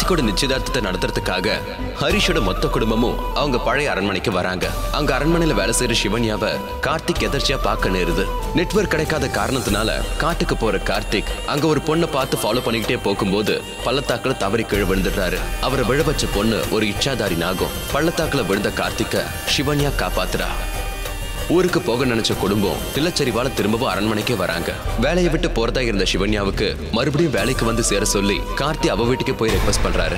கார்த்திகோட நிச்சயதார்த்தத்தை நடத்துறதுக்காக ஹரிஷோட மொத்த குடும்பமும் அவங்க பழைய அரண்மனைக்கு வராங்க. அங்க அரண்மனையில வேலை செய்யற சிவன்யாவை கார்த்திக் எதர்ச்சியா பார்க்க நேருது. நெட்வொர்க் கிடைக்காத காரணத்தினால காட்டுக்கு போற கார்த்திக் அங்க ஒரு பொண்ணை பார்த்து ஃபாலோ பண்ணிக்கிட்டே போகும்போது பள்ளத்தாக்குல தவறி கீழே விழுந்துடுறாரு. அவரை விழ வச்ச பொண்ணு ஒரு இச்சாதாரி நாகம். பள்ளத்தாக்குல விழுந்த கார்த்திக்க சிவன்யா காப்பாத்துறா. ஊருக்கு போக நினைச்ச குடும்பம் நிலச்சரிவால திரும்பவும் அரண்மனைக்கே வராங்க. வேலையை விட்டு போறதா இருந்த சிவன்யாவுக்கு மறுபடியும் வேலைக்கு வந்து சேர சொல்லி கார்த்தி அவ வீட்டுக்கு போய் ரெக்வெஸ்ட் பண்றாரு.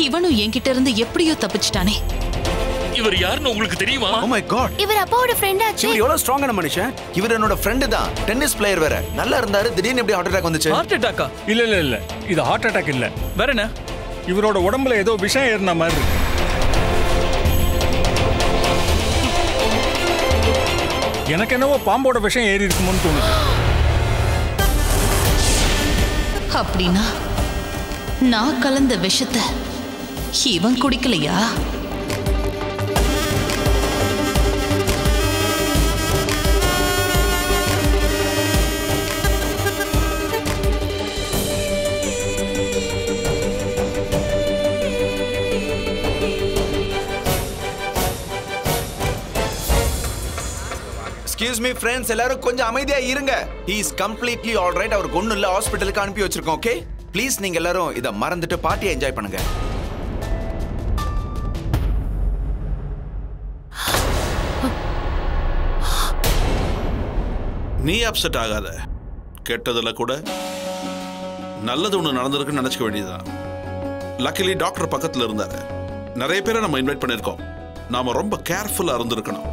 இவனும் என்கிட்ட இருந்து எப்படியோ தப்பிச்சிட்டானே. இவர் யாருன்னு உங்களுக்கு தெரியுமா? Oh my god. இவர் அப்பாவோட ஃப்ரெண்ட் ஆச்சு. இவர் எவ்வளவு ஸ்ட்ராங்கான மனுஷன். இவர் என்னோட ஃப்ரெண்ட் தான். டென்னிஸ் பிளேயர் வேற. நல்லா இருந்தாரு. திடீர்னு எப்படி ஹார்ட் அட்டாக் வந்துச்சு? ஹார்ட் அட்டாக்கா? இல்ல இது ஹார்ட் அட்டாக் இல்ல. வேற என்ன? இவரோட உடம்புல ஏதோ விஷம் ஏறின மாதிரி இருக்கு. எனக்கு என்னவோ பாம்போட விஷம் ஏறி இருக்குமோன்னு தோணுது. அப்படின்னா நான் கலந்த விஷத்தை இவன் குடிக்கலையா? Excuse me friends, எல்லாரும் கொஞ்சம் அமைதியா இருங்க. He is completely all right. அவர் ஒண்ணும் இல்ல, ஹாஸ்பிடலுக்கு அனுப்பி வச்சிருக்கோம். ஓகே ப்ளீஸ் நீங்க எல்லாரும் இத மறந்துட்டு பார்ட்டியை என்ஜாய் பண்ணுங்க. நீ அப்செட் ஆகாத. கெட்டதுல கூட நல்லது ஒண்ணு நடந்திருக்குன்னு நினைச்சுக்க வேண்டியதுதான். லக்கிலி டாக்டர் பக்கத்துல இருந்தாரு. நிறைய பேரை நம்ம இன்வைட் பண்ணிருக்கோம். நாம ரொம்ப கேர்ஃபுல்லா இருந்திருக்கணும்.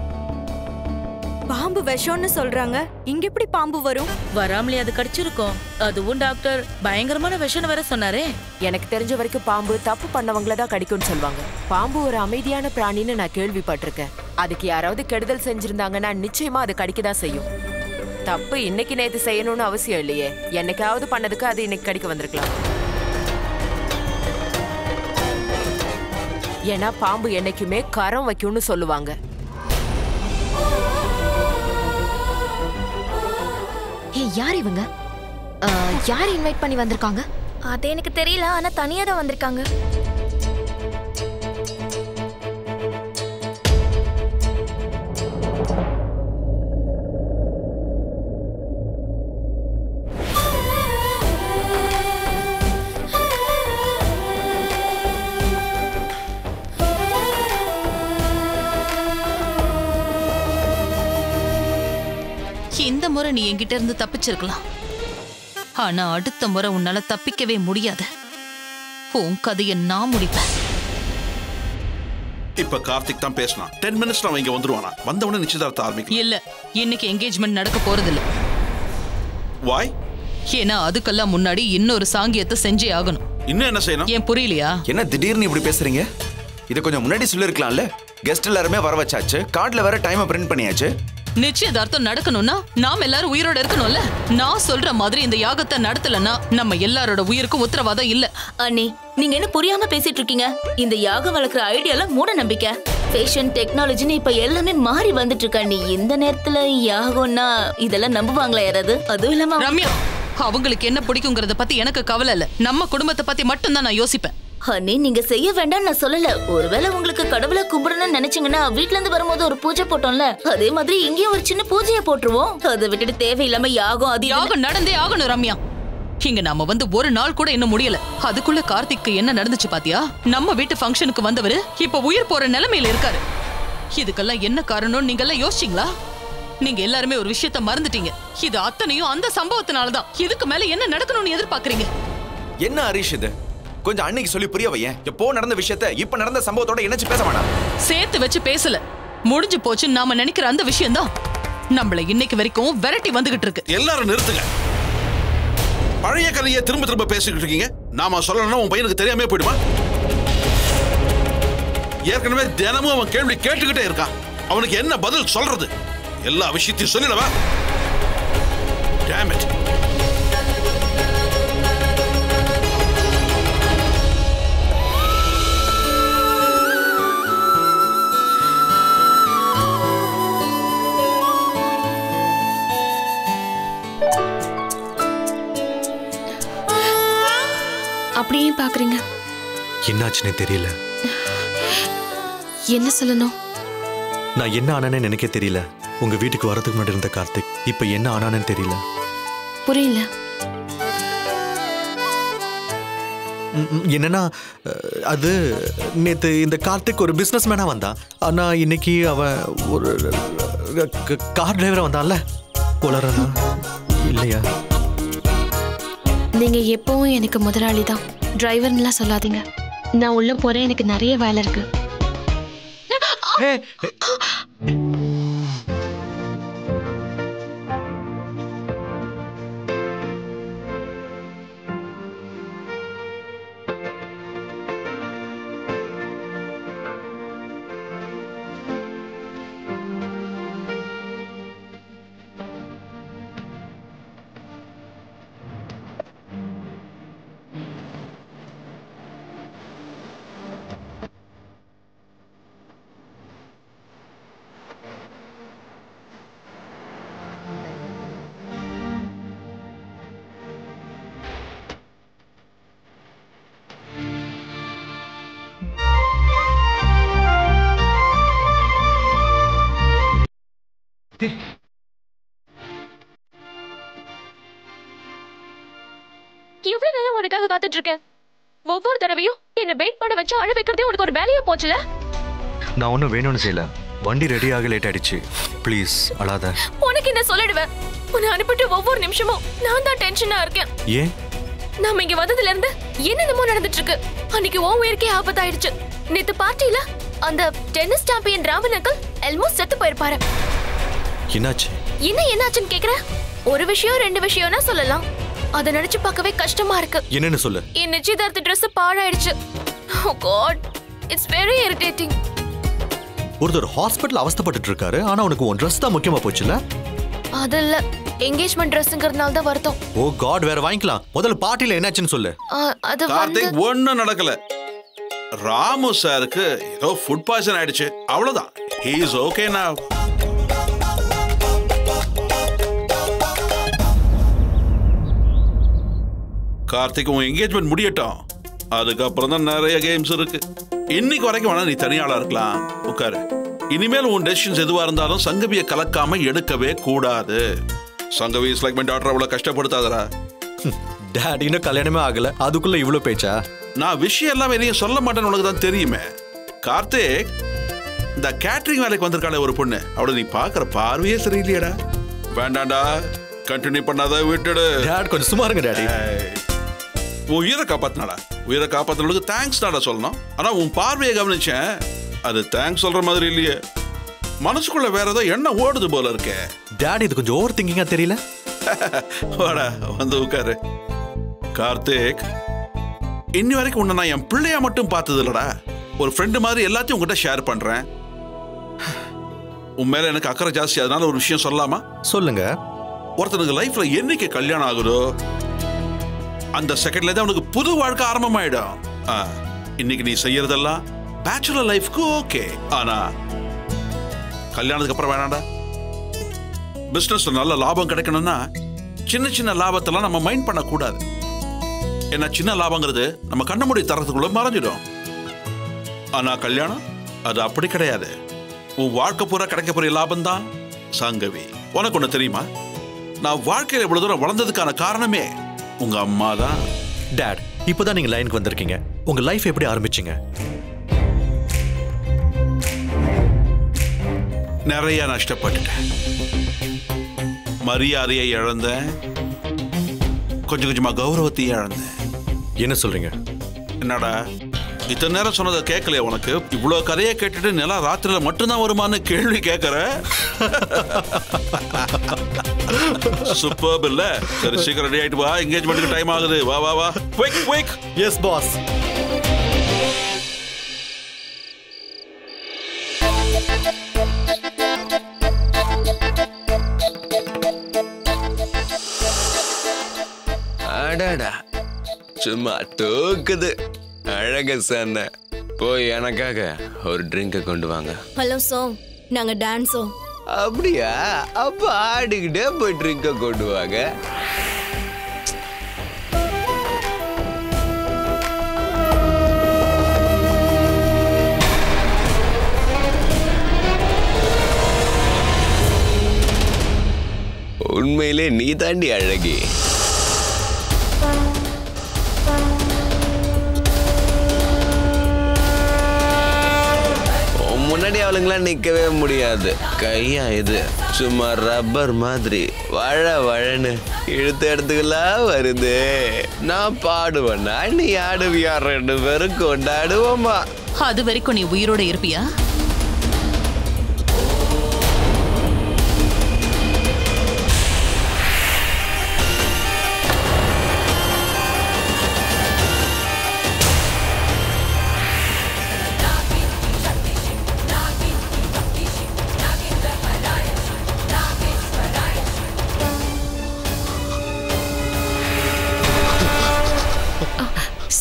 பாம்பு விஷம்னு சொல்றாங்க. இங்க எப்படி பாம்பு வரும்? வராமலே அது கடிச்சிருக்கும். அதுவும் டாக்டர் பயங்கரமான விஷம் வர சொன்னாரே. எனக்கு தெரிஞ்ச வரைக்கும் பாம்பு தப்பு பண்ணவங்கள தான் கடிக்கும்னு சொல்லுவாங்க. பாம்பு ஒரு அமைதியான பிராணின்னு நான் கேள்விப்பட்டிருக்கேன். அதுக்கு யாராவது கெடுதல் செஞ்சிருந்தாங்கன்னா நிச்சயமா அது கடிக்கதான் செய்யும். தப்பு இன்னைக்கு நேத்து செய்யணும்னு அவசியம் இல்லையே. என்னைக்காவது பண்ணதுக்கு அது இன்னைக்கு கடிக்க வந்திருக்கலாம். ஏன்னா பாம்பு என்னைக்குமே கரம் வைக்கும்னு சொல்லுவாங்க. யார் இவங்க? யார் இன்வைட் பண்ணி வந்திருக்காங்க? அது எனக்கு தெரியல, ஆனா தனியா தான் வந்திருக்காங்க. இந்த முறை நீ என்கிட்ட இருந்து தப்பிச்சிருக்கலாம். ஆனா அடுத்த முறை உன்னால தப்பிக்கவே முடியாது. உன் கதையை நான் முடிப்பேன். இப்ப கார்த்திக் தான் பேசலாம். 10 மினிட்ஸ்ல அவன் இங்க வந்துருவானா? வந்தவனே நிச்சயதார்த்தம் ஆரம்பிக்கலாம். இல்ல, இன்னைக்கு என்கேஜ்மெண்ட் நடக்க போறது இல்ல. Why? ஏன்னா அதுக்கெல்லாம் முன்னாடி இன்னொரு சாங்கியத்தை செஞ்சே ஆகணும். இன்னும் என்ன செய்யணும்? ஏன் புரியலையா? என்ன திடீர்னு இப்படி பேசுறீங்க? இத கொஞ்சம் முன்னாடி சொல்லிருக்கலாம்ல. கெஸ்ட் எல்லாருமே வர வச்சாச்சு. கார்டுல வேற டைமை பிரிண்ட் பண்ணியாச்சு. நிச்சயதார்த்தம் நடக்கணும்னா நாம எல்லாரும் உயிரோட இருக்கணும்ல. நான் சொல்ற மாதிரி இந்த யாகத்தை நடத்தலன்னா நம்ம எல்லாரோட உயிருக்கும் உத்தரவாதம் இல்ல. அண்ணி, நீங்க என்ன புரியாம பேசிட்டு இருக்கீங்க? இந்த யாகம் வளர்க்குற ஐடியால மூட நம்பிக்கை. ஃபேஷன் டெக்னாலஜின்னு இப்ப எல்லாமே மாறி வந்துட்டு இருக்கா. நீ இந்த நேரத்துல யாகம்னா இதெல்லாம் நம்புவாங்களா யாராவது? அதுவும் இல்லாம ரம்யா, அவங்களுக்கு என்ன பிடிக்குங்கிறத பத்தி எனக்கு கவலை இல்ல. நம்ம குடும்பத்தை பத்தி மட்டும் தான் நான் யோசிப்பேன். அண்ணி, நீங்க செய்ய வேண்டாம் நான் சொல்லல. ஒருவேளை உங்களுக்கு கடவுளை கும்பிடணும்னு நினைச்சீங்கன்னா வீட்ல இருந்து வரும்போது ஒரு பூஜை போட்டோம்ல, அதே மாதிரி இங்கேயும் ஒரு சின்ன பூஜையை போட்டுருவோம். அதை விட்டுட்டு தேவையில்லாம யாகம் அது யாகம் நடந்தே ஆகணும் ரம்யா. இங்க நாம வந்து ஒரு நாள் கூட இன்னும் முடியல. அதுக்குள்ள கார்த்திக்கு என்ன நடந்துச்சு பாத்தியா? நம்ம வீட்டு ஃபங்க்ஷனுக்கு வந்தவரு இப்ப உயிர் போற நிலைமையில இருக்காரு. இதுக்கெல்லாம் என்ன காரணம் நீங்க எல்லாம் யோசிச்சீங்களா? நீங்க எல்லாருமே ஒரு விஷயத்த மறந்துட்டீங்க. இது அத்தனையும் அந்த சம்பவத்தினாலதான். இதுக்கு மேல என்ன நடக்கணும்னு எதிர்பார்க்கறீங்க? என்ன ஹரிஷ் இது? கொஞ்சம் அன்னைக்கு சொல்லி புரிய வையேன். எப்போ நடந்த விஷயத்தை இப்ப நடந்த சம்பவத்தோட இணைச்சு பேச வேணாம். சேர்த்து வச்சு பேசல. முடிஞ்சு போச்சு நாம நினைக்கிற அந்த விஷயம் தான் நம்மள இன்னைக்கு வரைக்கும் விரட்டி வந்துகிட்டு இருக்கு. எல்லாரும் நிறுத்துங்க. பழைய கதையை திரும்ப திரும்ப பேசிக்கிட்டு இருக்கீங்க. நாம சொல்லணும்னா உன் பையனுக்கு தெரியாமே போயிடுமா? ஏற்கனவே தினமும் அவன் கேள்வி கேட்டுக்கிட்டே இருக்கான். அவனுக்கு என்ன பதில் சொல்றது? எல்லா விஷயத்தையும் சொல்லிடவா? Damn it. அப்படியே பாக்குறீங்க? என்னாச்சுன்னே தெரியல. என்ன சொல்லணும்? நான் என்ன ஆனானேன்னு எனக்கே தெரியல. உங்க வீட்டுக்கு வரதுக்கு முன்னாடி இருந்த கார்த்திக் இப்ப என்ன ஆனானேன்னு தெரியல. புரியல. என்னன்னா அது நேத்து இந்த கார்த்திக் ஒரு பிசினஸ் மேனா வந்தான். ஆனா இன்னைக்கு அவன் ஒரு கார் டிரைவரா வந்தான்ல. உளறனா இல்லையா? நீங்க எப்பவும் எனக்கு முதலாளி தான், டிரைவர்லாம் சொல்லாதீங்க. நான் உள்ள போறேன், எனக்கு நிறைய வேலை இருக்கு. எவ்வளவு நேரம் உனக்காக காத்துட்டு இருக்கேன். ஒவ்வொரு தடவையும் என்ன வெயிட் பண்ண வச்சு அழ வைக்கிறதே உனக்கு ஒரு வேலையா போச்சுல. நான் ஒன்னும் வேணும்னு செய்யல. வண்டி ரெடியாக லேட் ஆயிடுச்சு. ப்ளீஸ் அழாத. உனக்கு என்ன சொல்லிடுவேன். உன்னை அனுப்பிட்டு ஒவ்வொரு நிமிஷமும் நான் தான் டென்ஷனா இருக்கேன். ஏன்? நாம இங்க வந்ததுல இருந்து என்னென்னமோ நடந்துட்டு இருக்கு. அன்னைக்கு உன் உயிருக்கே ஆபத்தாயிடுச்சு. நேத்து பார்ட்டியில அந்த tennis champion Raman uncle almost செத்து போயிருப்பாரு. என்னாச்சு? என்னாச்சுன்னு கேக்குற? ஒரு விஷயம் ரெண்டு விஷயம்னா சொல்லலாம். அதை நினைச்சு பார்க்கவே கஷ்டமா இருக்கு. என்னன்னு சொல்லு. என் நிச்சயதார்த்த Dress பாழாயிடுச்சு. Oh God, it's very irritating. ஒருத்தர் ஹாஸ்பிட்டல் அவஸ்தைப்பட்டு இருக்காரு. ஆனா உனக்கு உன் Dress தான் முக்கியமா போச்சுல? அது இல்ல, என்கேஜ்மெண்ட் Dressங்கிறதுனால தான் வருத்தம். ஓ காட், வேற வாங்கிக்கலாம். முதல்ல பார்ட்டில என்னாச்சுன்னு சொல்லு. அது கார்த்திக் ஒண்ணும் நடக்கல. ராமு சாருக்கு ஏதோ ஃபுட் பாய்சன் ஆயிடுச்சு, அவ்வளவுதான். He is okay now. Karthik உன் என்கேஜ்மெண்ட் முடியட்டும், அதுக்கப்புறம் தான் நிறைய கேம்ஸ் இருக்கு. இன்னைக்கு வரைக்கும் வேணா நீ தனியாளா இருக்கலாம். உட்காரு. இனிமேல் உன் டெசிஷன்ஸ் எதுவா இருந்தாலும் சங்கவியை கலக்காம எடுக்கவே கூடாது. Sangavi is like my daughter. அவ்வளவு கஷ்டப்படுத்தாதரா. டாடி இன்னும் கல்யாணமே ஆகல, அதுக்குள்ள இவ்வளவு பேச்சா? நான் விஷயம் எல்லாம் எதையும் சொல்ல மாட்டேன்னு உனக்கு தான் தெரியுமே. கார்த்திக், இந்த கேட்டரிங் வேலைக்கு வந்திருக்காளே ஒரு பொண்ணு, அவளை நீ பாக்குற பார்வையே சரியில்லையடா. வேண்டாண்டா, கண்டினியூ பண்ணாத, விட்டுடு. டாட் கொஞ்சம் சும்மா இருங்க டாடி. உயிரை காப்பாத்தினாடா. உயிரை காப்பாத்தினதுக்கு தேங்க்ஸ் தாடா சொல்லணும். ஆனா உன் பார்வையை கவனிச்சேன், அது தேங்க்ஸ் சொல்ற மாதிரி இல்லையே. மனசுக்குள்ள வேற ஏதோ எண்ணம் ஓடுது போல இருக்கே. டாடி இது கொஞ்சம் ஓவர் திங்கிங்கா தெரியல? வாடா வந்து உட்காரு. கார்த்திக், இன்னி வரைக்கும் உன்னை நான் என் பிள்ளையா மட்டும் பார்த்தது இல்லடா. ஒரு ஃப்ரெண்டு மாதிரி எல்லாத்தையும் உங்ககிட்ட ஷேர் பண்றேன். உன் மேல எனக்கு அக்கறை ஜாஸ்தி. அதனால ஒரு விஷயம் சொல்லலாமா? சொல்லுங்க. ஒருத்தனுக்கு லைஃப்ல என்னைக்கு கல்யாணம் ஆகுதோ அந்த செகண்ட்ல தான் உனக்கு புது வாழ்க்கை ஆரம்பமாயிடும். இன்னைக்கு நீ செய்யறதெல்லாம் பேச்சுலர் லைஃப்க்கு ஓகே. ஆனா கல்யாணத்துக்கு அப்புறம் வேணாண்டா. பிசினஸ்ல நல்ல லாபம் கிடைக்கணும்னா சின்ன சின்ன லாபத்தெல்லாம் நம்ம மைண்ட் பண்ண கூடாது. ஏன்னா சின்ன லாபங்கிறது நம்ம கண்ண மூடி தரத்துக்குள்ள மறைஞ்சிடும். ஆனா கல்யாணம் அது அப்படி கிடையாது. உன் வாழ்க்கை பூரா கிடைக்க போற லாபம் தான். சங்கவி, உனக்கு ஒண்ணு தெரியுமா? நான் வாழ்க்கையில இவ்வளவு தூரம் வளர்ந்ததுக்கான காரணமே உங்க அம்மா தான். டாட், இப்போதான் நீங்க லைனுக்கு வந்திருக்கீங்க. உங்க லைஃப் எப்படி ஆரம்பிச்சீங்க? நிறைய நஷ்டப்பட்டுட்டேன். மரியாதையை இழந்தேன், கொஞ்சம் கொஞ்சமா கௌரவத்தையும் இழந்தேன். என்ன சொல்றீங்க? என்னடா இத்தனை நேரம் சொன்னதை கேட்கலையா உனக்கு? இவ்வளவு கதையை கேட்டுட்டு நிலா ராத்திரில மட்டும்தான் வருமானு கேள்வி கேட்கற. சூப்பர் இல்ல? சரி சீக்கிரம் ரெடி ஆயிட்டு வா, என்கேஜ்மெண்ட்டுக்கு டைம் ஆகுது. வா வா வா, குயிக் குயிக். S pass. அடடா சும்மா தூக்குது. அழக சொன்ன. போய் எனக்காக ஒரு ட்ரிங்க கொண்டு வாங்க. ஹலோ சோம், நாங்க டான்ஸோம். அப்படியா? அப்ப ஆடிக்கிட்டே போய் ட்ரிங்க கொண்டு வாங்க. உண்மையிலே நீ தாண்டி அழகி. முன்னாடி அவளுங்களாம் நிக்கவே முடியாது. கையா இது சும்மா ரப்பர் மாதிரி வழ வழன்னு இழுத்த இடத்துக்குலாம் வருது. நான் பாடுவேன்னா நீ ஆடுவியா? 2 பேரும் கொண்டாடுவோமா? அது வரைக்கும் நீ உயிரோட இருப்பியா?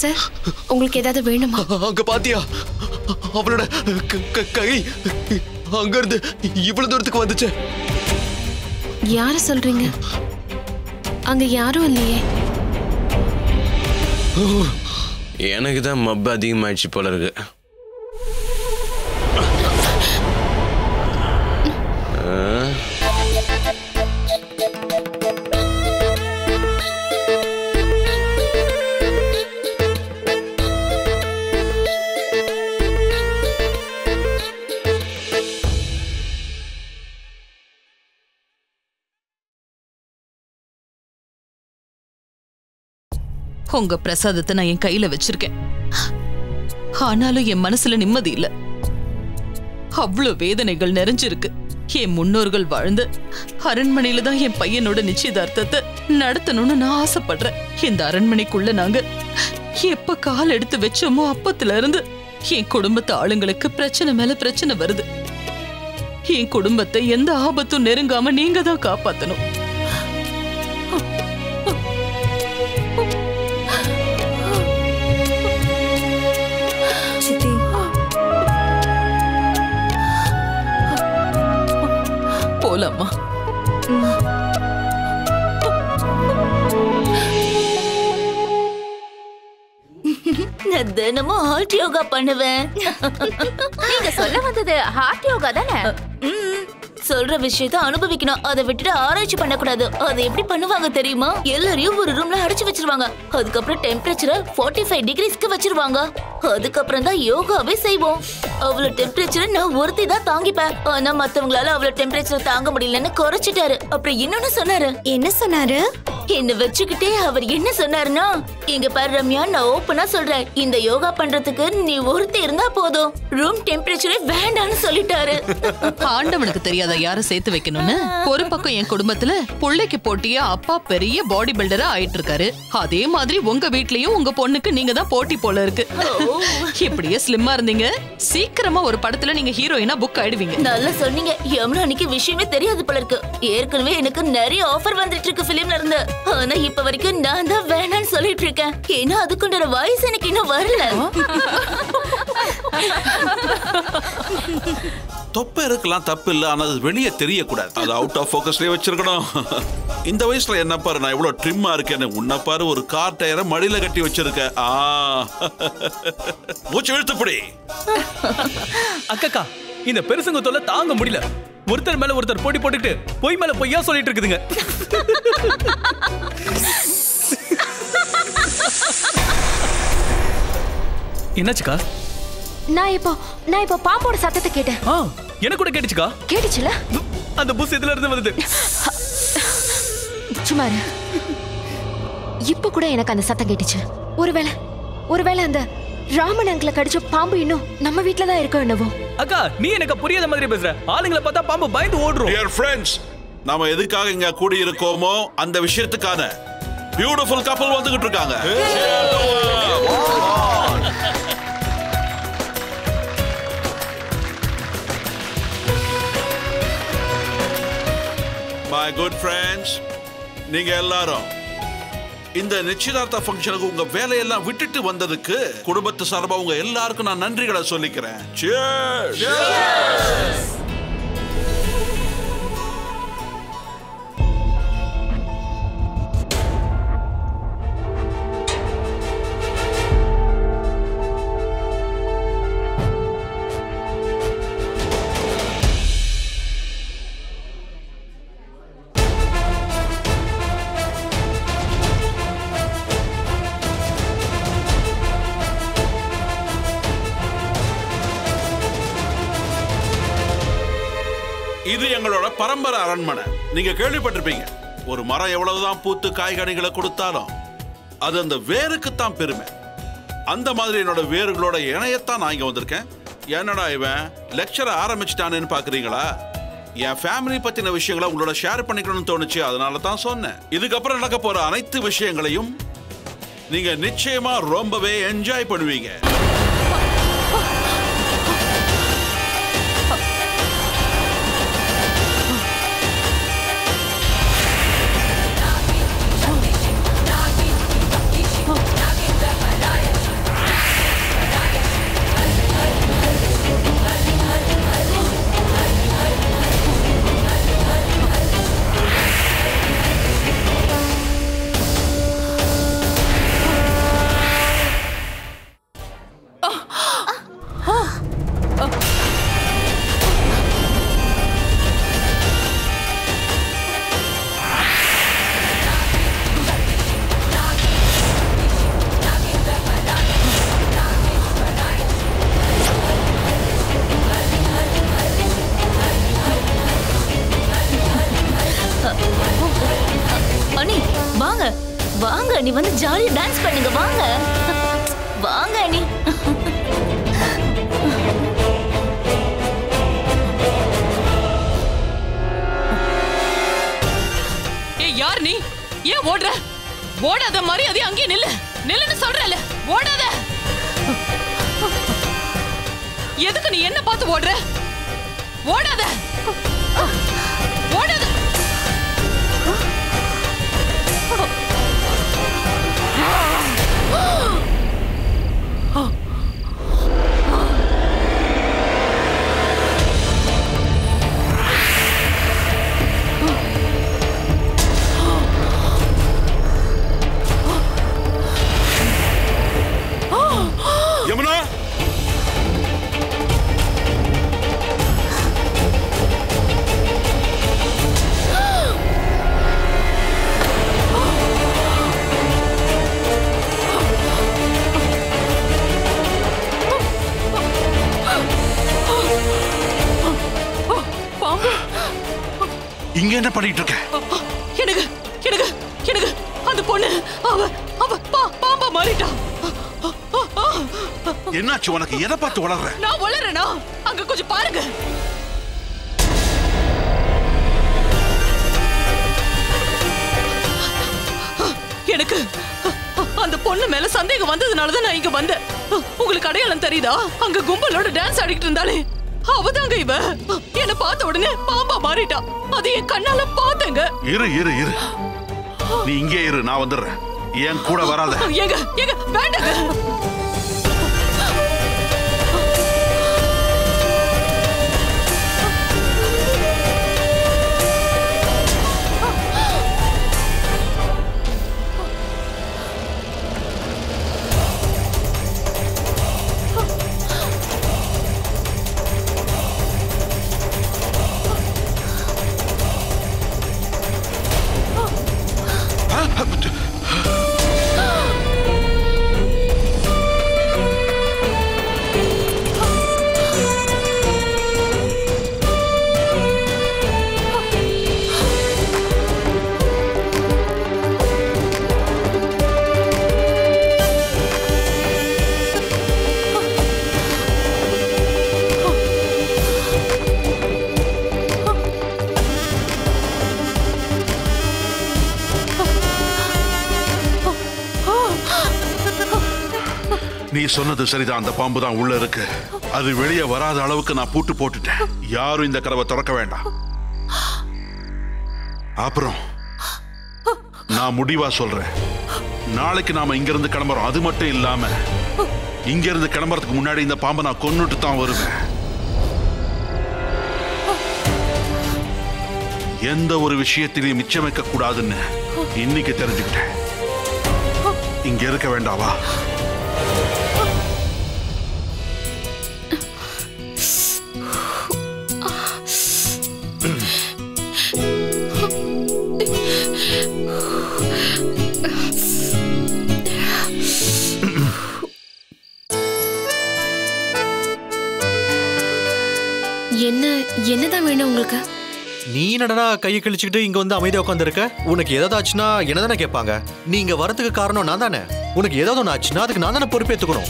சார், உங்களுக்கு ஏதாவது வேணுமா? அங்க பாத்தியா? அவளோட கை அங்க இருந்து இவ்வளவு தூரத்துக்கு வந்துச்சு. யார சொல்றீங்க? அங்க யாரும் இல்லையே. எனக்கு தான் மப்பு அதிகமாயிடுச்சு போல இருக்கு. உங்க பிரசாதத்தை நான் என் கையில வச்சிருக்கேன். ஆனாலும் என் மனசுல நிம்மதி இல்ல. அவ்வளவு வேதனைகள் நிறைஞ்சிருக்கு. என் முன்னோர்கள் வாழ்ந்த அரண்மனையில தான் என் பையனோட நிச்சயதார்த்தத்தை நடத்தணும்னு நான் ஆசைப்படுறேன். இந்த அரண்மனைக்குள்ள நாங்க எப்ப கால் எடுத்து வச்சோமோ அப்பத்துல இருந்து என் குடும்பத்து ஆளுங்களுக்கு பிரச்சனை மேல பிரச்சனை வருது. என் குடும்பத்தை எந்த ஆபத்தும் நெருங்காம நீங்க தான் காப்பாத்தணும். போலாமா? நான் தினமும் ஹார்ட் யோகா பண்ணுவேன். நீங்க சொல்ல வந்தது ஹார்ட் யோகா தானே? சொல்ற விஷயத்த அனுபவிக்கணும். அதை விட்டுட்டு ஆராய்ச்சி பண்ணக்கூடாது. அதை எப்படி பண்ணுவாங்க தெரியுமா? எல்லாரையும் ஒரு ரூம்ல அடைச்சு வச்சிருவாங்க. அதுக்கப்புறம் டெம்பரேச்சரை 45 டிகிரிஸ்க்கு வச்சிருவாங்க. அதுக்கப்புறம் தான் யோகாவே செய்வோம். அவ்வளவு டெம்பரேச்சரை நான் ஒருத்தி தான் தாங்கிப்பேன். ஆனா மத்தவங்களால அவ்வளவு டெம்பரேச்சரை தாங்க முடியலன்னு குறைச்சிட்டாரு. அப்புறம் இன்னொன்னு சொன்னாரு. என்ன சொன்னாரு? என்ன வச்சுக்கிட்டே அவர் என்ன சொன்னாருன்னா, இங்க பாரு ரம்யா, நான் ஓப்பனா சொல்றேன், இந்த யோகா பண்றதுக்கு நீ ஒருத்தி இருந்தா போதும், ரூம் டெம்பரேச்சரே வேண்டான்னு சொல்லிட்டாரு. ஆண்டவனுக்கு தெரியாத யாரை சேர்த்து வைக்கணும்னு. ஒரு பக்கம் என் குடும்பத்துல பிள்ளைக்கு போட்டியா அப்பா பெரிய பாடி பில்டரா ஆயிட்டு இருக்காரு. அதே மாதிரி உங்க வீட்லயும் உங்க பொண்ணுக்கு நீங்க தான் போட்டி போல இருக்கு. இப்படியே ஸ்லிம்மா இருந்தீங்க, சீக்கிரமா ஒரு படத்துல நீங்க ஹீரோயினா புக் ஆயிடுவீங்க. நல்லா சொன்னீங்க. யமுனா அன்னைக்கு விஷயமே தெரியாது போல இருக்கு. ஏற்கனவே எனக்கு நிறைய ஆஃபர் வந்துட்டு இருக்கு பிலிம்ல இருந்து. ஆனா இப்ப வரைக்கும் நான் தான் வேணான்னு சொல்லிட்டு இருக்கேன். ஏன்னா அதுக்குன்ற வாய்ஸ் எனக்கு இன்னும் வரல. தொப்பை இருக்கலாம், தப்பு இல்ல. ஆனா அது வெளியே தெரியக்கூடாது. அது அவுட் ஆஃப் ஃபோக்கஸ்லயே வச்சிருக்கணும். இந்த வயசுல என்ன பாரு, நான் இவ்வளவு ட்ரிம்மா இருக்கேன்னு. உன்ன பாரு, ஒரு கார் டயரை மடியில கட்டி வச்சிருக்க. மூச்சு இழுத்துப்படி. அக்கா, இந்த பெருசுங்க தொல்லை தாங்க முடியல. ஒருத்தர் மேல ஒருத்தர் போட்டி போட்டுட்டு பொய் மேல பொய்யா சொல்லிட்டு இருக்குதுங்க. என்னாச்சுக்கா? நான் இப்போ பாம்போட சத்தத்தை கேட்டேன். எனக்கு கூட கேட்டுச்சுக்கா. கேட்டுச்சுல? அந்த புஸ் எதுல இருந்து வருது? சும்மா இரு. இப்ப கூட எனக்கு அந்த சத்தம் கேட்டுச்சு. ஒருவேளை அந்த ராமன் அங்கிள கடிச்ச பாம்பு இன்னும் நம்ம வீட்ல தான் இருக்கோ என்னவோ. அக்கா, நீ எனக்கு புரியாத மாதிரி பேசுற. ஆளுங்களை பார்த்தா பாம்பு பயந்து ஓடுறோம். Dear friends, நாம எதுக்காக இங்க கூடி இருக்கோமோ அந்த விஷயத்துக்கான பியூட்டிஃபுல் கப்பல் வந்துகிட்டு இருக்காங்க. My good friends, நீங்க எல்லாரும் இந்த நிச்சயதார்த்த ஃபங்க்ஷனுக்கு உங்க வேலையெல்லாம் விட்டுட்டு வந்ததுக்கு குடும்பத்து சார்பா உங்க எல்லாருக்கும் நான் நன்றிகளை சொல்லிக்கிறேன். இது எங்களோட பரம்பரை அரண்மனை. நீங்க கேள்விப்பட்டிருப்பீங்க, ஒரு மரம் எவ்வளவுதான் பூத்து காய்கனிகளை கொடுத்தாலும் அது அந்த வேருக்குத்தான் பெருமை. அந்த மாதிரி என்னோட வேர்களோட இணையத்தான் நான் இங்க வந்திருக்கேன். என்னடா இவன் லெக்சரை ஆரம்பிச்சிட்டானேன்னு பாக்குறீங்களா? என் ஃபேமிலி பத்தின விஷயங்களை உங்களோட ஷேர் பண்ணிக்கணும்னு தோணுச்சு, அதனால தான் சொன்னேன். இதுக்கப்புறம் நடக்க போற அனைத்து விஷயங்களையும் நீங்க நிச்சயமா ரொம்பவே என்ஜாய் பண்ணுவீங்க. வாங்க, நீ வந்து ஜாலியா டான்ஸ் பண்ணுங்க. வாங்க வாங்க நீ. ஏய், யார் நீ? ஏன் ஓடுற? ஓடாத மாதிரி அதே அங்கேயே நில்லு. நில்லுன்னு சொல்றல, ஓடாத. எதுக்கு நீ என்ன பார்த்து ஓடுற? ஓடாத, ஓடாத. யமுனா, இங்க என்ன பண்ணிட்டு இருக்க? எனக்கு எனக்கு எனக்கு அந்த பொண்ணு அவ அவ பாம்பா மாறிட்டா. என்னாச்சு உனக்கு? எதை பார்த்து வளர்ற? நான் வளர்றேனா? அங்க கொஞ்சம் பாருங்க. எனக்கு அந்த பொண்ணு மேல சந்தேகம் வந்ததுனாலதான் நான் இங்க வந்தேன். உங்களுக்கு அடையாளம் தெரியுதா? அங்க கும்பலோட டான்ஸ் ஆடிட்டு இருந்தாலே அவதாங்க இவ. என்ன பார்த்த உடனே பாம்பா மாறிட்டா. அது என் கண்ணால பார்த்தேங்க. இரு இரு இரு, நீ இங்கே இரு, நான் வந்துடுறேன். என் கூட வராத. ஏங்க ஏங்க வேண்டாங்க. நீ சொன்னது சரிதான், அந்த பாம்பு தான் உள்ள இருக்கு. அது வெளியே வராத அளவுக்கு நான் பூட்டு போட்டுட்டேன். யாரும் இந்த கதவை திறக்க வேண்டாம். அப்புறம் நான் முடிவா சொல்றேன், நாளைக்கு நாம இங்க இருந்து கிளம்புறோம். அது மட்டும் இல்லாம இங்க இருந்து கிளம்புறதுக்கு முன்னாடி இந்த பாம்பை நான் கொன்னுட்டு தான் வருவேன். எந்த ஒரு விஷயத்திலையும் மிச்சம் வைக்க கூடாதுன்னு இன்னைக்கு தெரிஞ்சுக்கிட்டேன். இங்க இருக்க வேண்டாவா? என்னதான் வேணும் உங்களுக்கு? நீ என்னடா கையை கிழிச்சுக்கிட்டு இங்க வந்து அமைதியா உட்காந்து இருக்க? உனக்கு ஏதாவது ஆச்சுன்னா என்னதானே கேட்பாங்க? நீங்க வரதுக்கு காரணம் நான் தானே. உனக்கு ஏதாவது ஒன்று ஆச்சுன்னா அதுக்கு நான் தானே பொறுப்பேற்றுக்கணும்.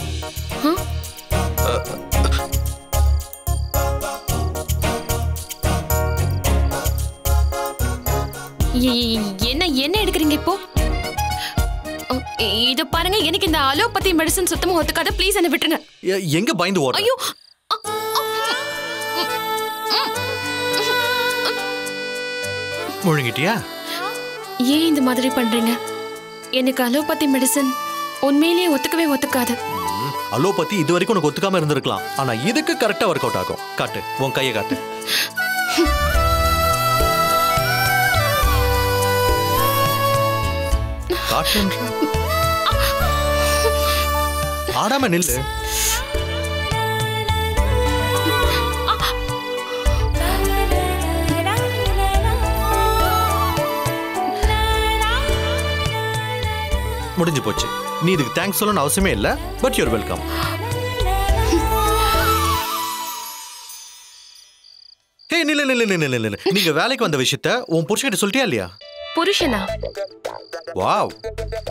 என்ன என்ன எடுக்கிறீங்க இப்போ? இது பாருங்க, எனக்கு இந்த அலோபதி மெடிசன் சுத்தமா ஒத்துக்காத. ப்ளீஸ் என்ன விட்டுருங்க. எங்க பயந்து ஓடுற? ஐயோ, முழுங்கிட்டியா? ஏன் இந்த மாதிரி பண்றீங்க? எனக்கு அலோபதி மெடிசன் உண்மையிலேயே ஒத்துக்காது. அலோபதி இது வரைக்கும் உனக்கு ஒத்துக்காம இருந்திருக்கலாம். ஆனா இதுக்கு கரெக்டா ஒர்க் அவுட் ஆகும். காட்டு, உன் கையை காட்டு. ஆடாம நில்லு. முடிஞ்சு போச்சு. நீ இதுக்கு தேங்க்ஸ் சொல்லணும்னு அவசியமே இல்ல. But your welcome. ஹே, நில்லு. நீங்க வேலைக்கு வந்த விஷயத்த உன் புருஷன்கிட்ட சொல்லிட்டியா இல்லையா? புருஷனா? வாவ்,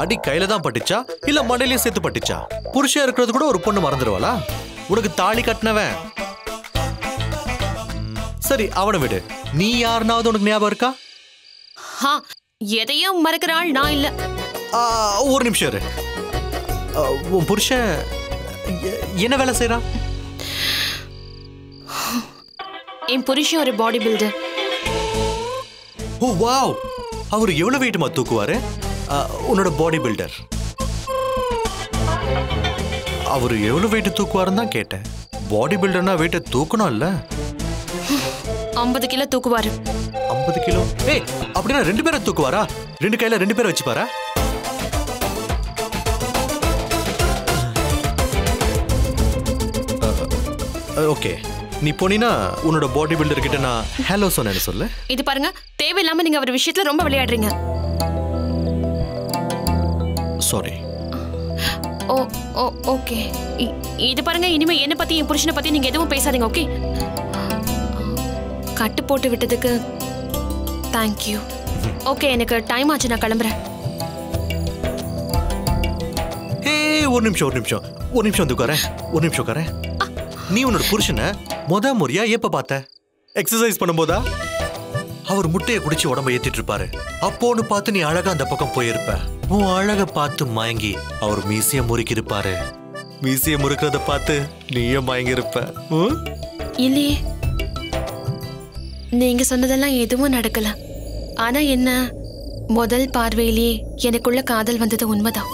அடி கையில தான் பட்டுச்சா இல்ல மண்டையிலயும் சேர்த்து பட்டுச்சா? புருஷன் இருக்கிறது கூட ஒரு பொண்ணு மறந்துடுவாளா? உனக்கு தாலி கட்டினவன். சரி, அவனை விடு. நீ யாருனாவது உனக்கு ஞாபகம் இருக்கா? எதையும் மறக்கிற ஆள் நான் இல்ல. ஒரு நிமிஷம் இரு. உன் புருஷன் என்ன வேலை செய்யறான்? என் புருஷன் ஒரு பாடி பில்டர். ஓ வாவ், அவர் எவ்வளவு வெயிட்டுமா தூக்குவாரு? உன்னோட பாடி பில்டர் அவர் எவ்வளவு வெயிட் தூக்குவாருன்னு தான் கேட்டேன். பாடி பில்டர்னா வெயிட்டை தூக்கணும் இல்ல? 50 கிலோ தூக்குவாரு. 50 கிலோ? ஏய், அப்படின்னா 2 பேரை தூக்குவாரா? 2 கையில 2 பேரை வச்சுப்பாரா? ஓகே, நீ போனீனா உன்னோட பாடி பில்டர் கிட்ட நான் ஹலோ சொன்னேன்னு சொல்லு. இது பாருங்க, தேவையில்லாம நீங்க அவர் விஷயத்துல ரொம்ப விளையாடுறீங்க. சாரி. ஓகே, இது பாருங்க, இனிமே என்ன பத்தி என் புருஷனை பத்தி நீங்க எதுவும் பேசாதீங்க. ஓகே, கட்டு போட்டு விட்டதுக்கு தேங்க்யூ. ஓகே, எனக்கு டைம் ஆச்சு, நான் கிளம்புறேன். ஒரு நிமிஷம் வந்து உட்காரேன். ஒரு நிமிஷம் உட்காரேன். நீ உன்னோட புருஷனை முறையா எப்ப பார்த்த? எக்ஸசைஸ் பண்ணும்போதா? அவர் முட்டையை குடிச்சு உடம்ப ஏத்திட்டு இருப்பாரு. அப்போன்னு பார்த்து நீ அழகா அந்த பக்கம் போயிருப்ப. உன் அழக பார்த்து மயங்கி அவர் மீசைய முறுக்கி இருப்பாரு. மீசைய முறுக்கிறத பார்த்து நீயே மயங்கி இருப்ப. இல்லையே, நீங்க சொன்னதெல்லாம் எதுவும் நடக்கல. ஆனா என்ன, முதல் பார்வையிலேயே எனக்குள்ள காதல் வந்தது உண்மைதான்.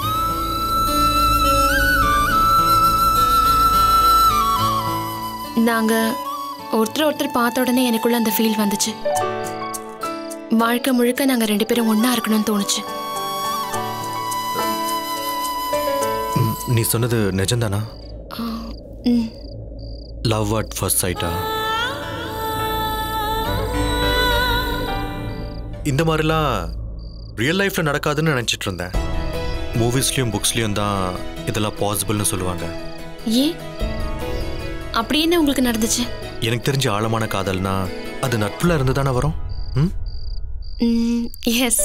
நாங்க ஒருத்தர் பார்த்த உடனே எனக்குள்ள அந்த ஃபீல் வந்துச்சு. வாழ்க்கை முழுக்க நாங்க 2 பேரும் ஒண்ணா இருக்கணும்னு தோணுச்சு. நீ சொன்னது நிஜம்தானா? லவ் அட் ஃபர்ஸ்ட் சைட்டா? இந்த மாதிரிலாம் ரியல் லைஃப்ல நடக்காதுன்னு நினைச்சிட்டு இருந்தேன். மூவிஸ்லயும் புக்ஸ்லயும் தான் இதெல்லாம் பாசிபிள்னு சொல்லுவாங்க. ஏன் அப்படி என்ன உங்களுக்கு நடந்துச்சு? எனக்கு தெரிஞ்ச ஆழமான காதல்னா அது நட்புல இருந்து தானே வரும். எஸ்.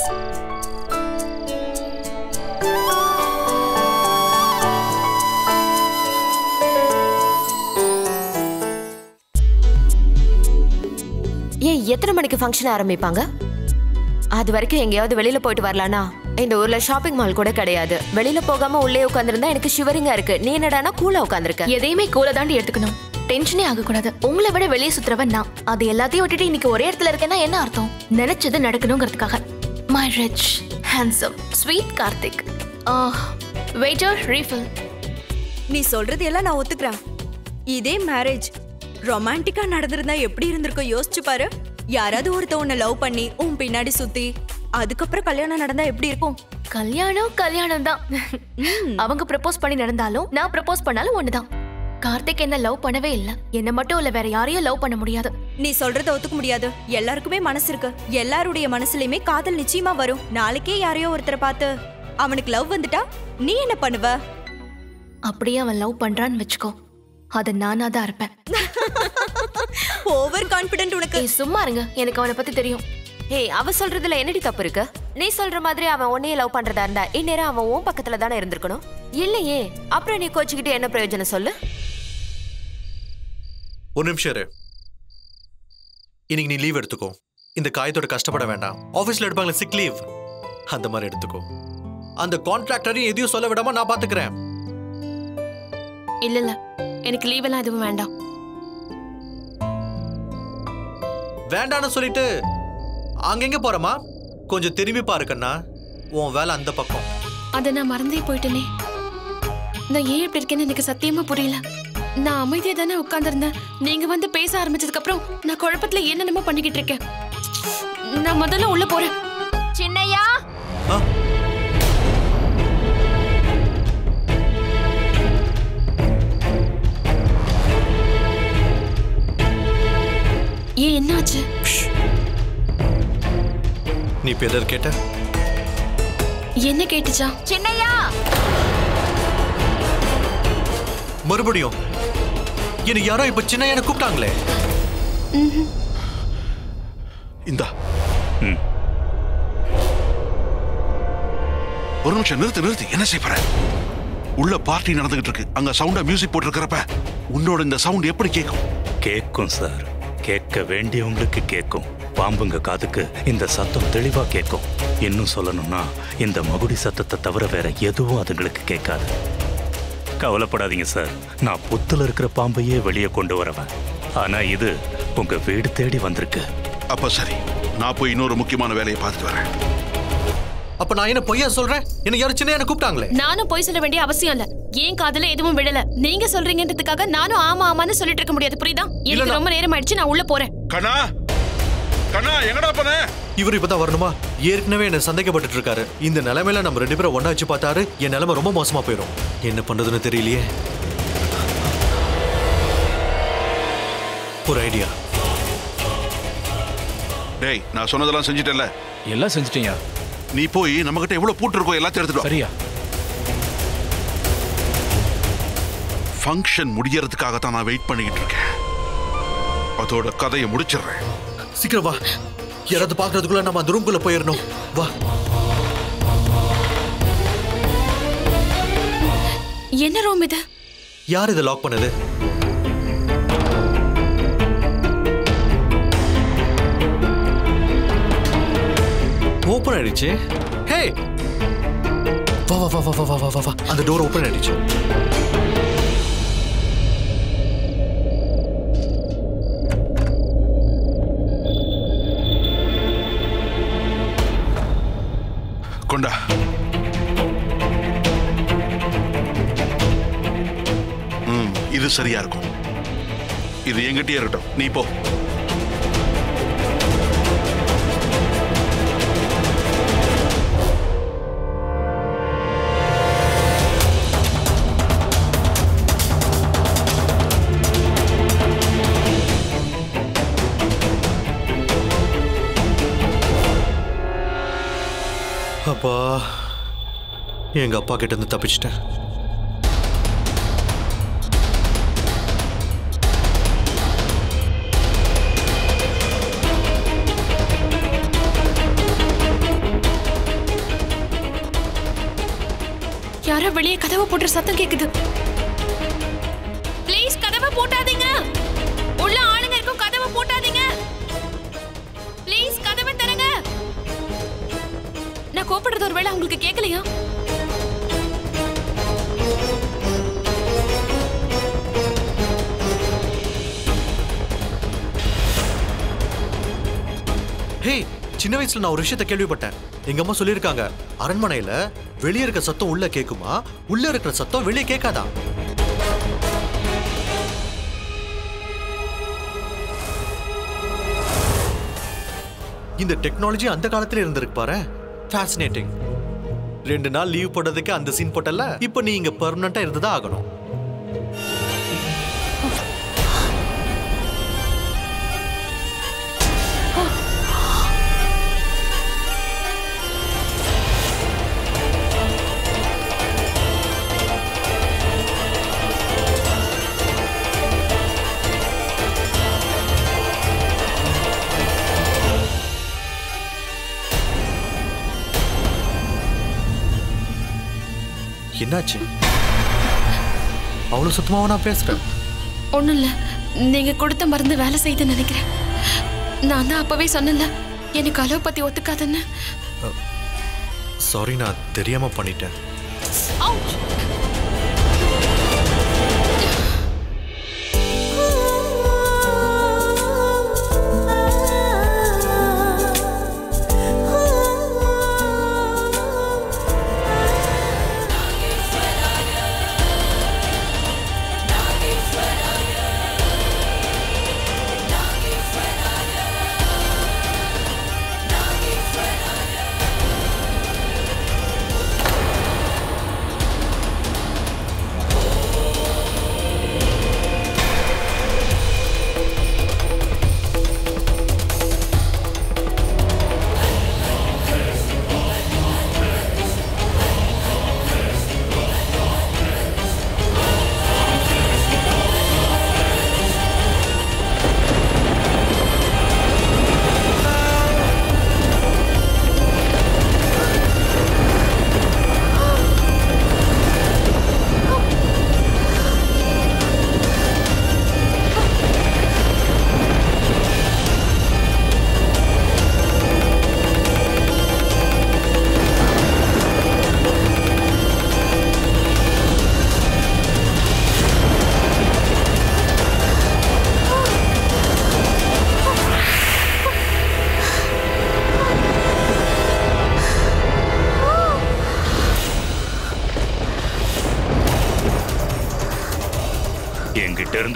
ஏன் எத்தனை மணிக்கு ஃபங்க்ஷன் ஆரம்பிப்பாங்க? அது வரைக்கும் எங்கேயாவது வெளியில போயிட்டு வரலானா? இந்த ஊர்ல ஷாப்பிங் மால் கூட கிடையாது. வெளியில போகாம உள்ளே உட்கார்ந்திருந்தா எனக்கு ஷிவரிங்கா இருக்கு. நீ என்னடானா கூலா உட்கார்ந்திருக்க? எதையுமே கூலா தாண்டி எடுத்துக்கணும். டென்ஷனே ஆக கூடாது. உங்களை விட வெளியே சுத்துறவன் நான். அது எல்லாத்தையும் விட்டுட்டு இன்னைக்கு ஒரே இடத்துல இருக்கேன்னா என்ன அர்த்தம்? நினைச்சது நடக்கணுங்கிறதுக்காக. My rich handsome sweet Karthik. Waiter refill. நீ சொல்றது எல்லாம் நான் ஒத்துக்கிறேன். இதே மேரேஜ் ரொமான்டிக்கா நடந்திருந்தா எப்படி இருந்திருக்கும் யோசிச்சு பாரு. யாராவது ஒருத்த உன்னை லவ் பண்ணி உன் பின்னாடி சுத்தி அதுக்கப்புறம் கல்யாணம் நடந்தா எப்படி இருக்கும்? கல்யாணம் தான். அவங்க ப்ரப்போஸ் பண்ணி நடந்தாலும் நான் ப்ரப்போஸ் பண்ணாலும் ஒண்ணுதான். கார்த்திக் என்ன லவ் பண்ணவே இல்ல. என்ன மட்டும் இல்ல, வேற யாரையும் லவ் பண்ண முடியாது. நீ சொல்றத ஒத்துக்க முடியாது. எல்லாருக்குமே மனசு இருக்கு. எல்லாருடைய மனசுலயுமே காதல் நிச்சயமா வரும். நாளைக்கே யாரையோ ஒருத்தரை பார்த்து அவனுக்கு லவ் வந்துட்டா நீ என்ன பண்ணுவ? அப்படியே அவன் லவ் பண்றான்னு வச்சுக்கோ, அது நானா தான் இருப்பேன். ஓவர் கான்ஃபிடென்ட் உனக்கு. சும்மா இருங்க, எனக்கு அவனை பத்தி தெரியும். ஏய், அவ சொல்றதுல என்னடி தப்பு இருக்கு? நீ சொல்ற மாதிரி அவன் உன்னையே லவ் பண்றதா இருந்தா இந்நேரம் அவன் உன் பக்கத்துல தானே இருந்திருக்கணும். இல்லையே, அப்புறம் நீ கோச்சிக்கிட்டு என்ன பிரயோஜனம் சொல்லு? ஒரு நிமிஷம் இரு. இன்னைக்கு நீ லீவ் எடுத்துக்கோ. இந்த காயத்தோட கஷ்டப்பட வேண்டாம். ஆபீஸ்ல எடுப்பாங்களே சிக் லீவ், அந்த மாதிரி எடுத்துக்கோ. அந்த கான்ட்ராக்டரையும் எதையும் சொல்ல விடாம நான் பாத்துக்கிறேன். இல்ல எனக்கு லீவ் எல்லாம் எதுவும் வேண்டாம். வேண்டான்னு சொல்லிட்டு அங்கெங்க போறமா? கொஞ்சம் திரும்பி பாரு கண்ணா, உன் வேலை அந்த பக்கம். அத நான் மறந்தே போயிட்டேனே. நான் ஏன் இப்படி இருக்கேன்னு எனக்கு சத்தியமா புரியல. நான் அமைதியா தானே உட்கார்ந்திருந்தேன். நீங்க வந்து பேச ஆரம்பிச்சதுக்கு அப்புறம் நான் குழப்பத்துல என்னென்னமோ பண்ணிக்கிட்டு இருக்கேன். நான் முதல்ல உள்ள போறேன். சின்னையா, ஏன் என்னாச்சு? நீ பேர் கேட்ட? என்ன கேட்டுச்சா? சின்னையா, மறுபடியும் எனக்கு யாரோ இப்ப சின்னையான கூப்பிட்டாங்களே. இந்தா ஒரு நிமிஷம் நிறுத்து. என்ன செய்ய போற? உள்ள பார்ட்டி நடந்துகிட்டு இருக்கு. அங்க சவுண்டா மியூசிக் போட்டுருக்கிறப்ப உன்னோட இந்த சவுண்ட் எப்படி கேட்கும்? கேட்கும் சார். கேட்க வேண்டியவங்களுக்கு கேட்கும். பாம்புங்க காதுக்கு இந்த சத்தம் தெளிவா கேட்கும். இன்னும் சொல்லணும்னா இந்த மகுடி சத்தத்தை தவிர வேற எதுவும் அதுங்களுக்கு கேட்காது. கவலைப்படாதீங்க சார், நான் புத்துல இருக்கிற பாம்பையே வெளியே கொண்டு வரவேன். ஆனா இது உங்க வீடு தேடி வந்திருக்கு. அப்ப சரி, நான் போய் இன்னொரு முக்கியமான வேலையை பார்த்துட்டு வரேன். அப்ப நான் என்ன பொய்யா சொல்றேன்? எனக்கு யாரும் சின்னையான கூப்பிட்டாங்களே. நானும் போய் சொல்ல வேண்டிய அவசியம் இல்ல. ஏன் காதுல எதுவும் விடல. நீங்க சொல்றீங்கன்றதுக்காக நானும் ஆமா ஆமான்னு சொல்லிட்டு இருக்க முடியாது, புரியுதா? எனக்கு ரொம்ப நேரம் ஆயிடுச்சு, நான் உள்ள போறேன். கண்ணா எங்கடா போன? இவர் இப்பதான் வரணுமா? ஏற்கனவே என்ன சந்தேகப்பட்டு இருக்காரு. இந்த நிலைமையில நம்ம 2 பேரும் ஒண்ணா வச்சு பார்த்தாரு, என் நிலைமை ரொம்ப மோசமா போயிடும். என்ன பண்றதுன்னு தெரியலையே. ஒரு ஐடியா. டேய், நான் சொன்னதெல்லாம் செஞ்சிட்டேன்ல? எல்லாம் செஞ்சிட்டீங்க. நீ போய் நம்ம கிட்ட எவ்வளவு பூட்டு இருக்கோ எல்லாத்தையும் எடுத்துட்டு வா. சரியா? ஃபங்க்ஷன் முடியறதுக்காகத்தான் நான் வெயிட் பண்ணிக்கிட்டு இருக்கேன். அதோட கதையை முடிச்சிடுறேன். சீக்கிரம் வா. யாராவது பாக்குறதுக்குள்ள நம்ம அந்த ரூம்குள்ள போயிடணும். வா. என்ன ரூம் இது? யார் இதை லாக் பண்ணது? ஓபன் ஆயிடுச்சு. ஹே, வா வா வா வா வா வா வா. அந்த டோர் ஓபன் ஆயிடுச்சு. கொண்டா. இது சரியா இருக்கும். இது எங்கிட்டே இருக்கட்டும். நீ போ. அப்பா, எங்க அப்பா கிட்ட இருந்து தப்பிச்சிட்டேன். யாரோ வெளியே கதவை போட்டு சத்தம் கேக்குது. ப்ளீஸ் கதவை போட்டாதீங்க. உள்ள ஆளுங்க இருக்கும், கதவை போட்டாதீங்க. ப்ளீஸ் கதவை தரங்க. நான் கோபப்படுறது ஒருவேளை உங்களுக்கு கேட்கலையா? ஹே, சின்ன வயசுல நான் ஒரு விஷயத்தை கேள்விப்பட்டேன். எங்க அம்மா சொல்லியிருக்காங்க, அரண்மனையில வெளியே இருக்க சத்தம் உள்ள கேக்குமா, உள்ள இருக்கிற சத்தம் வெளியே கேட்காதா. இந்த டெக்னாலஜி அந்த காலத்துல இருந்திருக்கு பாரு. ஃபேசினேட்டிங். 2 நாள் லீவ் போட்டதுக்கு அந்த சீன் போட்டல, இப்போ நீ இங்க பெர்மனண்டா இருந்துதான் ஆகணும். என்னாச்சு? அவ்வளவு சுத்தமாவா நான் பேசுறேன்? ஒண்ணும் இல்ல, நீங்க கொடுத்த மருந்து வேலை செய்யுதுன்னு நினைக்கிறேன். நான் தான் அப்பவே சொன்னேன்ல எனக்கு அலோபதி ஒத்துக்காதுன்னு. சாரி, நான் தெரியாம பண்ணிட்டேன்.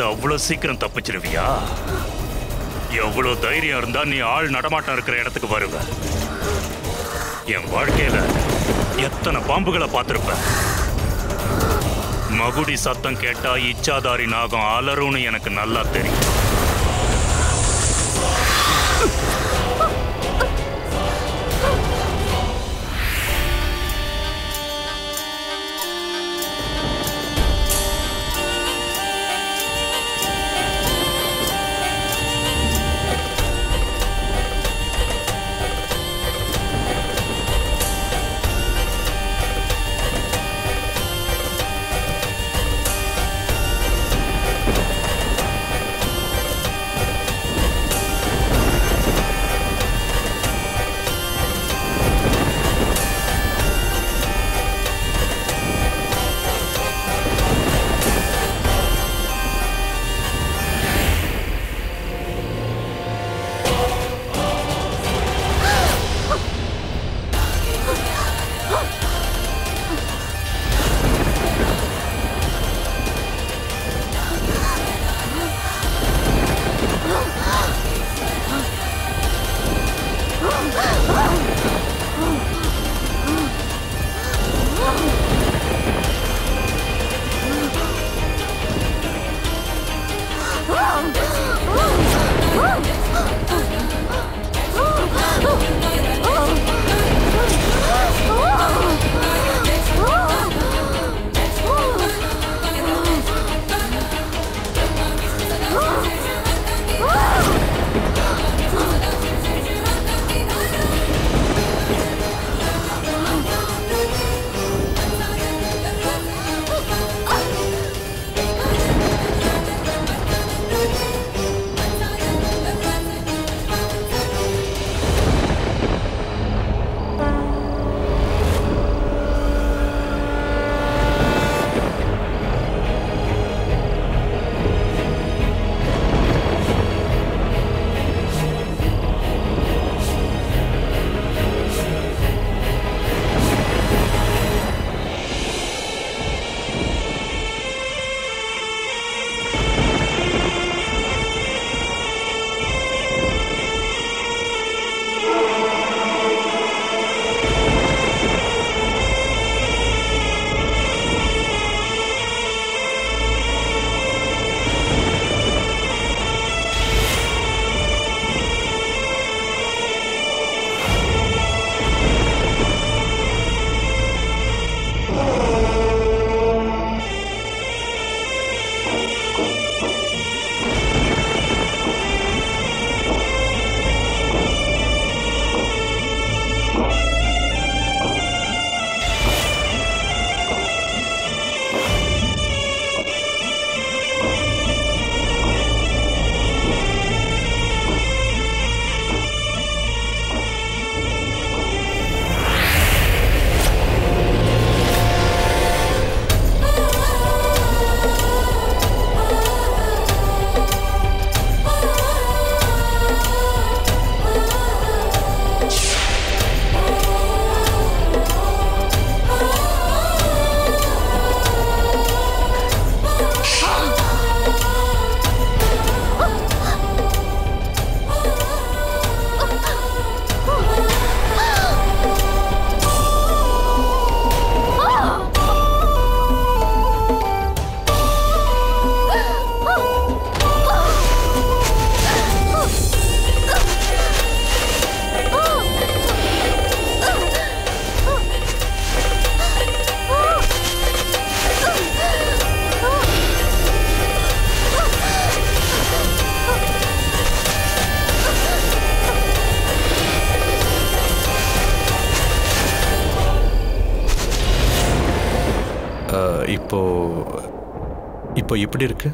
அவ்வளவு சீக்கிரம் தப்பிச்சிருவியா? எவ்வளவு தைரியம் இருந்தா நீ ஆள் நடமாட்டம் இருக்கிற இடத்துக்கு வருவ? என் வாழ்க்கையில எத்தனை பாம்புகளை பார்த்திருப்ப. மகுடி சத்தம் கேட்டா இச்சாதாரி நாகம் அலறும்னு எனக்கு நல்லா தெரியும். இப்போ இப்போ எப்படி இருக்கு?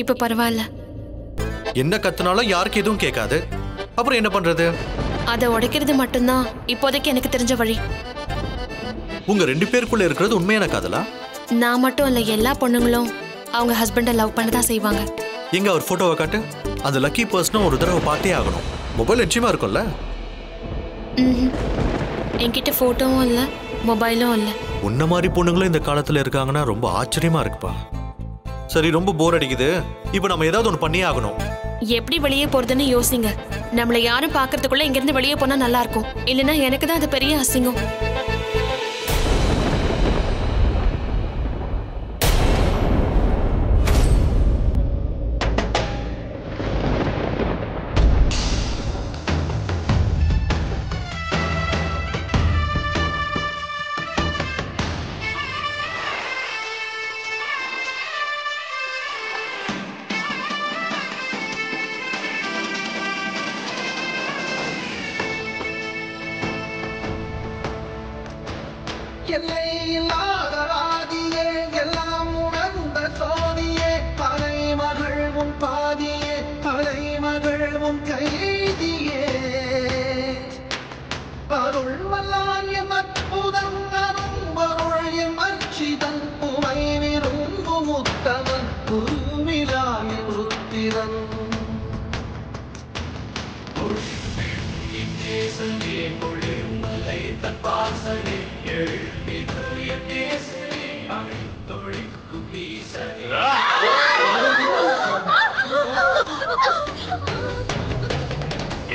இப்போ பரவாயில்ல. என்ன கத்துனாலும் யாருக்கு எதுவும் கேட்காது, அப்புறம் என்ன பண்றது? அதை உடைக்கிறது மட்டும்தான் இப்போதைக்கு எனக்கு தெரிஞ்ச வழி. உங்க 2 பேருக்குள்ள இருக்கிறது உண்மையான காதலா? நான் மட்டும் இல்ல, எல்லா பொண்ணுங்களும் அவங்க ஹஸ்பண்டை லவ் பண்ண தான் செய்வாங்க. எங்க அவர் போட்டோவை காட்டு. அந்த லக்கி பர்சனும் ஒரு தடவை பார்த்தே ஆகணும். மொபைல் நிச்சயமா இருக்கும்ல? என்கிட்ட போட்டோவும் இல்ல, மொபைலும் இல்ல. உன்ன மாதிரி பொண்ணுங்களும் இந்த காலத்துல இருக்காங்கன்னா ரொம்ப ஆச்சரியமா இருக்குப்பா. சரி, ரொம்ப போர் அடிக்குது. இப்போ நம்ம ஏதாவது ஒன்று பண்ணியே ஆகணும். எப்படி வெளியே போறதுன்னு யோசிங்க. நம்மள யாரும் பாக்குறதுக்குள்ள இங்க இருந்து வெளியே போனா நல்லா இருக்கும். இல்லைன்னா எனக்கு தான் அது பெரிய அசிங்கம்.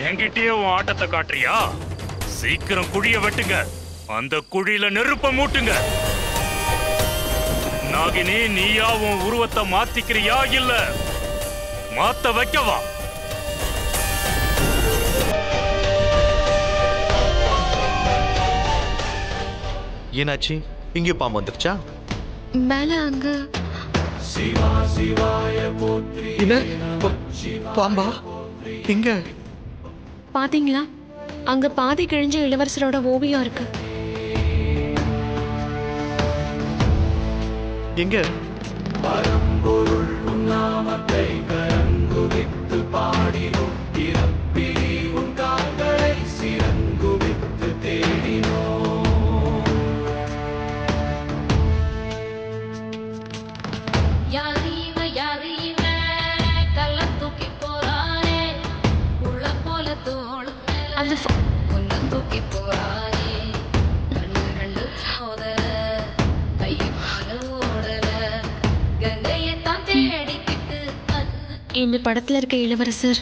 என்கிட்டயே உன் ஆட்டத்தை காட்டுறியா? சீக்கிரம் குழிய வெட்டுங்க, அந்த குழியில நெருப்ப மூட்டுங்க. நாகினி, நீயா உன் உருவத்தை மாத்திக்கிறியா இல்ல மாத்த வைக்கவா? ஏனாச்சு? இங்கே பாம்பு வந்துருச்சா? மேல அங்க என்ன பாம்பா? எங்க பாத்தீங்களா? அங்க பாதி கிழிஞ்ச இளவரசரோட ஓவியம் இருக்கு. எங்க? இந்த படத்துல இருக்க இளவரசர்